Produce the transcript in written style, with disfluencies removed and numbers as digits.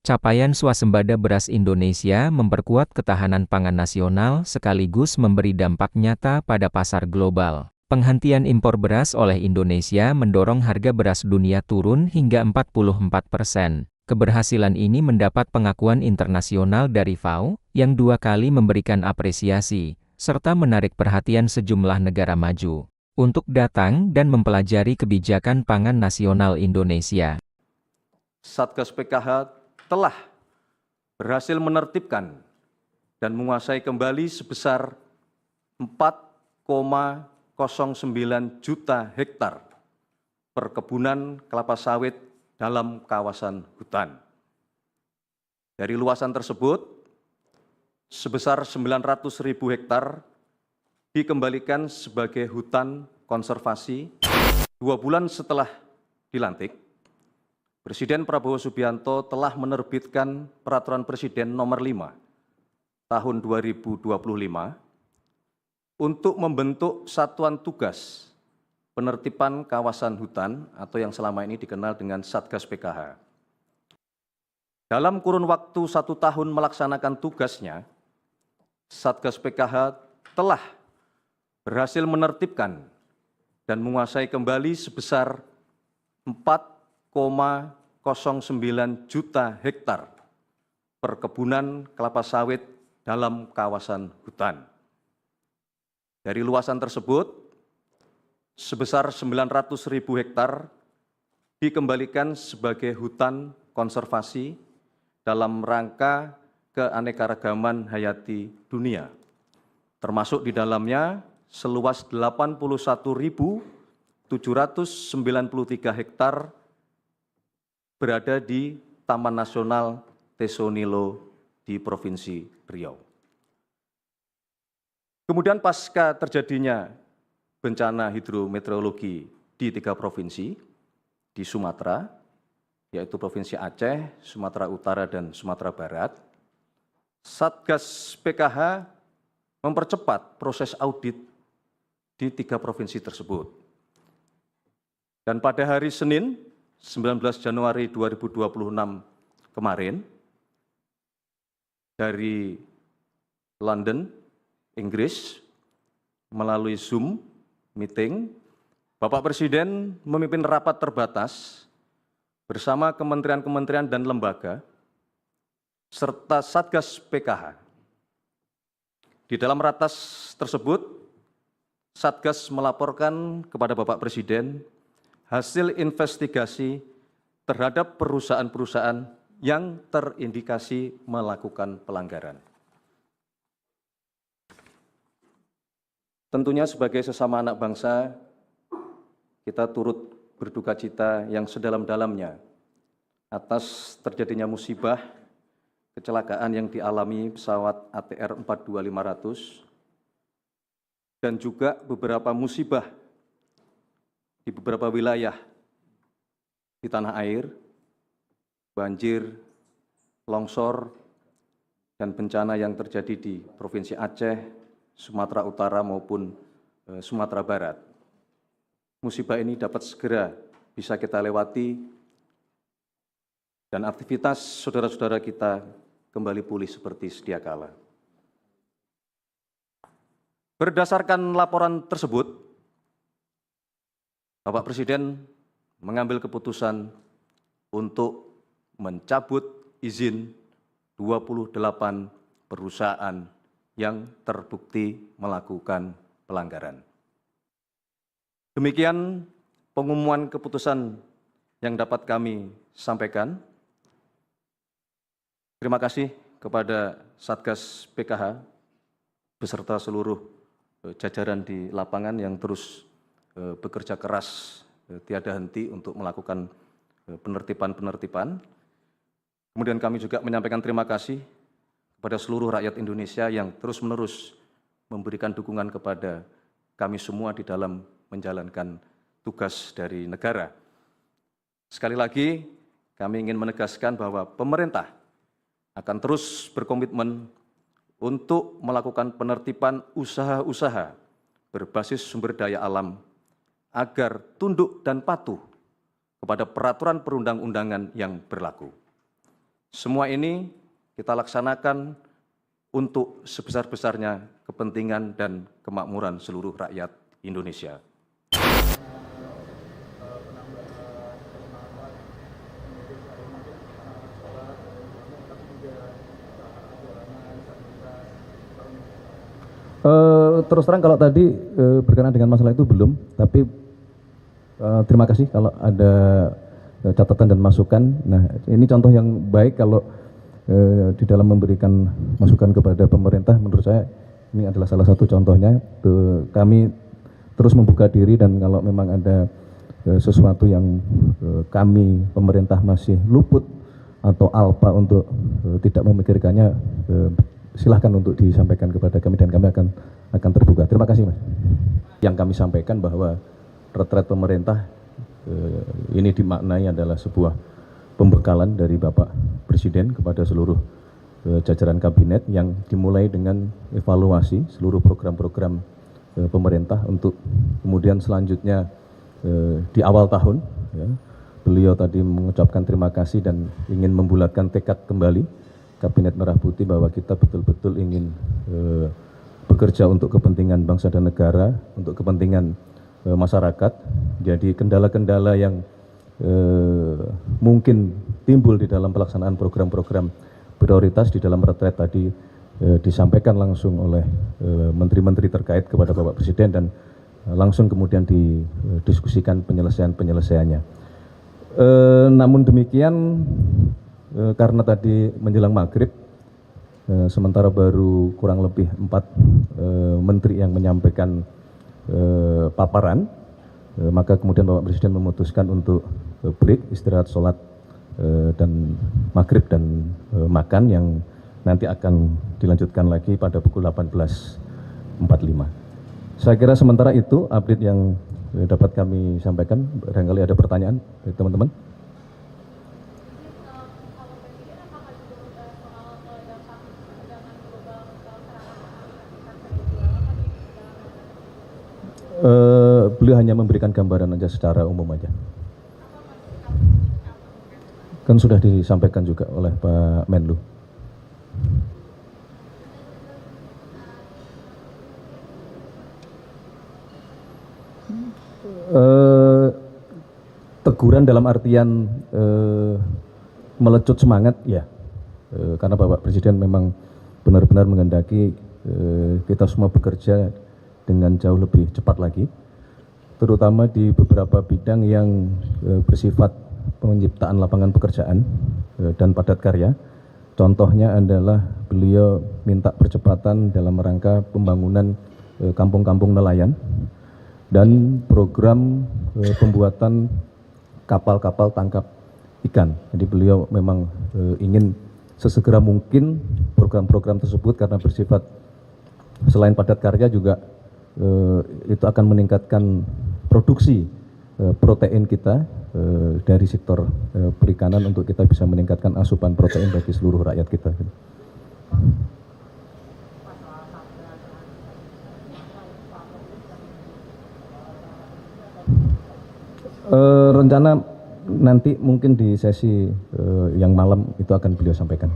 Capaian swasembada beras Indonesia memperkuat ketahanan pangan nasional sekaligus memberi dampak nyata pada pasar global. Penghentian impor beras oleh Indonesia mendorong harga beras dunia turun hingga 44%. Keberhasilan ini mendapat pengakuan internasional dari FAO, yang 2 kali memberikan apresiasi, serta menarik perhatian sejumlah negara maju untuk datang dan mempelajari kebijakan pangan nasional Indonesia. Satgas PKH telah berhasil menertibkan dan menguasai kembali sebesar 4,09 juta hektar perkebunan kelapa sawit dalam kawasan hutan. Dari luasan tersebut, sebesar 900.000 hektar dikembalikan sebagai hutan konservasi 2 bulan setelah dilantik. Presiden Prabowo Subianto telah menerbitkan Peraturan Presiden Nomor 5 Tahun 2025 untuk membentuk Satuan Tugas Penertiban Kawasan Hutan atau yang selama ini dikenal dengan Satgas PKH. Dalam kurun waktu 1 tahun melaksanakan tugasnya, Satgas PKH telah berhasil menertibkan dan menguasai kembali sebesar 4,09 juta hektar perkebunan kelapa sawit dalam kawasan hutan. Dari luasan tersebut, sebesar 900.000 hektar dikembalikan sebagai hutan konservasi dalam rangka keanekaragaman hayati dunia, termasuk di dalamnya seluas 81.793 hektar berada di Taman Nasional Tesonilo di Provinsi Riau. Kemudian pasca terjadinya bencana hidrometeorologi di 3 provinsi di Sumatera, yaitu Provinsi Aceh, Sumatera Utara, dan Sumatera Barat, Satgas PKH mempercepat proses audit di 3 provinsi tersebut. Dan pada hari Senin, 19 Januari 2026 kemarin, dari London, Inggris, melalui Zoom meeting, Bapak Presiden memimpin rapat terbatas bersama kementerian-kementerian dan lembaga, serta Satgas PKH. Di dalam ratas tersebut, Satgas melaporkan kepada Bapak Presiden hasil investigasi terhadap perusahaan-perusahaan yang terindikasi melakukan pelanggaran. Tentunya sebagai sesama anak bangsa, kita turut berduka cita yang sedalam-dalamnya atas terjadinya musibah kecelakaan yang dialami pesawat ATR 42500 dan juga beberapa musibah di beberapa wilayah di tanah air, banjir, longsor, dan bencana yang terjadi di Provinsi Aceh, Sumatera Utara maupun Sumatera Barat. Musibah ini dapat segera bisa kita lewati dan aktivitas saudara-saudara kita kembali pulih seperti sedia kala. Berdasarkan laporan tersebut, Bapak Presiden mengambil keputusan untuk mencabut izin 28 perusahaan yang terbukti melakukan pelanggaran. Demikian pengumuman keputusan yang dapat kami sampaikan. Terima kasih kepada Satgas PKH beserta seluruh jajaran di lapangan yang terus bekerja keras tiada henti untuk melakukan penertiban. Kemudian kami juga menyampaikan terima kasih kepada seluruh rakyat Indonesia yang terus-menerus memberikan dukungan kepada kami semua di dalam menjalankan tugas dari negara. Sekali lagi, kami ingin menegaskan bahwa pemerintah akan terus berkomitmen untuk melakukan penertiban usaha-usaha berbasis sumber daya alam agar tunduk dan patuh kepada peraturan perundang-undangan yang berlaku. Semua ini kita laksanakan untuk sebesar-besarnya kepentingan dan kemakmuran seluruh rakyat Indonesia. Terus terang kalau tadi berkenaan dengan masalah itu belum, tapi terima kasih kalau ada catatan dan masukan. Nah, ini contoh yang baik kalau di dalam memberikan masukan kepada pemerintah, menurut saya ini adalah salah satu contohnya. Kami terus membuka diri, dan kalau memang ada sesuatu yang kami pemerintah masih luput atau alpa untuk tidak memikirkannya, silahkan untuk disampaikan kepada kami dan kami akan terbuka. Terima kasih, Mas. Yang kami sampaikan bahwa retret pemerintah ini dimaknai adalah sebuah pembekalan dari Bapak Presiden kepada seluruh jajaran kabinet yang dimulai dengan evaluasi seluruh program-program pemerintah untuk kemudian selanjutnya di awal tahun ya, beliau tadi mengucapkan terima kasih dan ingin membulatkan tekad kembali Kabinet Merah Putih bahwa kita betul-betul ingin bekerja untuk kepentingan bangsa dan negara, untuk kepentingan masyarakat. Jadi kendala-kendala yang mungkin timbul di dalam pelaksanaan program-program prioritas di dalam retret tadi disampaikan langsung oleh menteri-menteri terkait kepada Bapak Presiden, dan langsung kemudian didiskusikan penyelesaiannya. Namun demikian, karena tadi menjelang maghrib, sementara baru kurang lebih 4 menteri yang menyampaikan paparan, maka kemudian Bapak Presiden memutuskan untuk break, istirahat, sholat, dan maghrib dan makan yang nanti akan dilanjutkan lagi pada pukul 18.45. Saya kira sementara itu update yang dapat kami sampaikan. Barangkali ada pertanyaan dari teman-teman. Beliau hanya memberikan gambaran aja secara umum aja. Kan sudah disampaikan juga oleh Pak Menlu. Teguran dalam artian melecut semangat, ya, karena Bapak Presiden memang benar-benar menghendaki kita semua bekerja dengan jauh lebih cepat lagi, terutama di beberapa bidang yang bersifat penciptaan lapangan pekerjaan dan padat karya. Contohnya adalah beliau minta percepatan dalam rangka pembangunan kampung-kampung nelayan dan program pembuatan kapal-kapal tangkap ikan. Jadi beliau memang ingin sesegera mungkin program-program tersebut, karena bersifat selain padat karya juga itu akan meningkatkan produksi protein kita dari sektor perikanan untuk kita bisa meningkatkan asupan protein bagi seluruh rakyat kita. Rencana nanti mungkin di sesi yang malam itu akan beliau sampaikan.